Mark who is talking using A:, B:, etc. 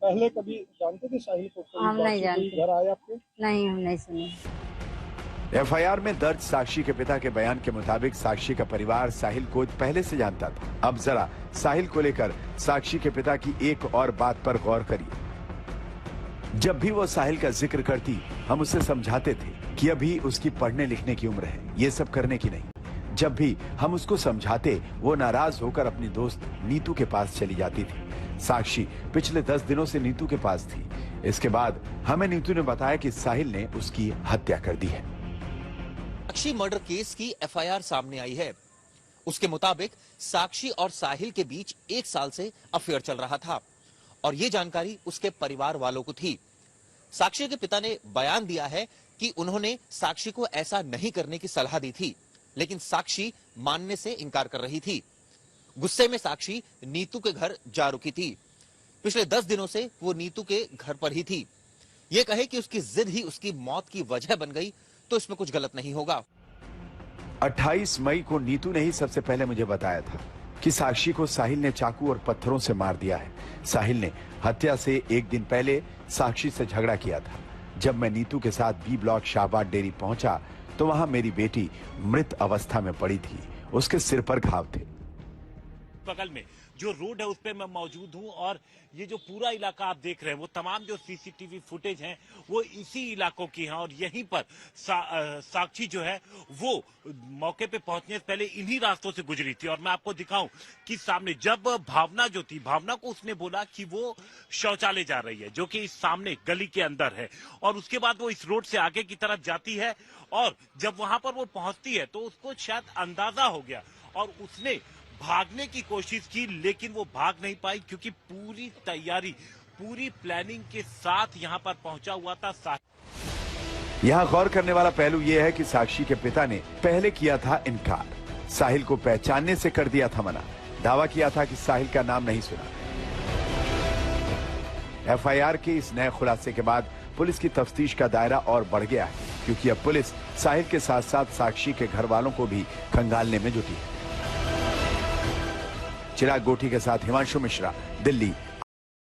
A: पहले कभी जानते थे साहिल को?
B: हम नहीं जानते।
A: घर आए आपके?
B: नहीं, हम नहीं सुने।
C: एफआईआर में दर्ज साक्षी के पिता के बयान के मुताबिक साक्षी का परिवार साहिल को पहले से जानता था। अब जरा साहिल को लेकर साक्षी के पिता की एक और बात पर गौर करिए। जब भी वो साहिल का जिक्र करती, हम उसे समझाते थे कि अभी उसकी पढ़ने लिखने की उम्र है, ये सब करने की नहीं। जब भी हम उसको समझाते, वो नाराज होकर अपनी दोस्त नीतू के पास चली जाती थी। साक्षी पिछले 10 दिनों से नीतू के पास थी। इसके बाद हमें नीतू ने बताया कि साहिल ने उसकी हत्या कर दी है।
D: साक्षी मर्डर केस की एफआईआर सामने आई है। उसके मुताबिक साक्षी और साहिल के बीच 1 साल से अफेयर चल रहा था और ये जानकारी उसके परिवार वालों को थी। साक्षी के पिता ने बयान दिया है कि उन्होंने साक्षी को ऐसा नहीं करने की सलाह दी थी, लेकिन साक्षी मानने से इनकार कर रही थी। गुस्से में साक्षी नीतू के घर जा रुकी थी। पिछले 10 दिनों से वो नीतू के घर पर ही थी। ये कहे कि उसकी जिद ही उसकी मौत की वजह बन गई तो इसमें कुछ गलत नहीं होगा।
C: 28 मई को नीतू ने ही सबसे पहले मुझे बताया था कि साक्षी को साहिल ने चाकू और पत्थरों से मार दिया है। साहिल ने हत्या से 1 दिन पहले साक्षी से झगड़ा किया था। जब मैं नीतू के साथ बी ब्लॉक शाहबाद डेयरी पहुंचा तो वहां मेरी बेटी मृत अवस्था में पड़ी थी। उसके सिर पर घाव थे।
E: बगल में जो रोड है उस पे मैं मौजूद हूं और ये जो पूरा इलाका आप देख रहे हैं, वो तमाम जो सीसीटीवी फुटेज हैं वो इसी इलाकों की हैं और यहीं पर साक्षी जो है वो मौके पे पहुंचने से पहले इन्हीं रास्तों से गुजरी थी। और मैं आपको दिखाऊं कि सामने जब भावना जो थी, भावना को उसने बोला कि वो शौचालय जा रही है, जो कि इस सामने गली के अंदर है, और उसके बाद वो इस रोड से आगे की तरफ जाती है और जब वहां पर वो पहुंचती है तो उसको शायद अंदाजा हो गया और उसने भागने की कोशिश की, लेकिन वो भाग नहीं पाई क्योंकि पूरी तैयारी, पूरी प्लानिंग के साथ यहां पर पहुंचा हुआ था।
C: यहाँ गौर करने वाला पहलू यह है कि साक्षी के पिता ने पहले किया था इनकार, साहिल को पहचानने से कर दिया था मना, दावा किया था कि साहिल का नाम नहीं सुना। एफआईआर के इस नए खुलासे के बाद पुलिस की तफ्तीश का दायरा और बढ़ गया है, क्योंकि अब पुलिस साहिल के साथ साथ साक्षी के घर वालों को भी खंगालने में जुटी है। चिराग गोठी के साथ हिमांशु मिश्रा, दिल्ली।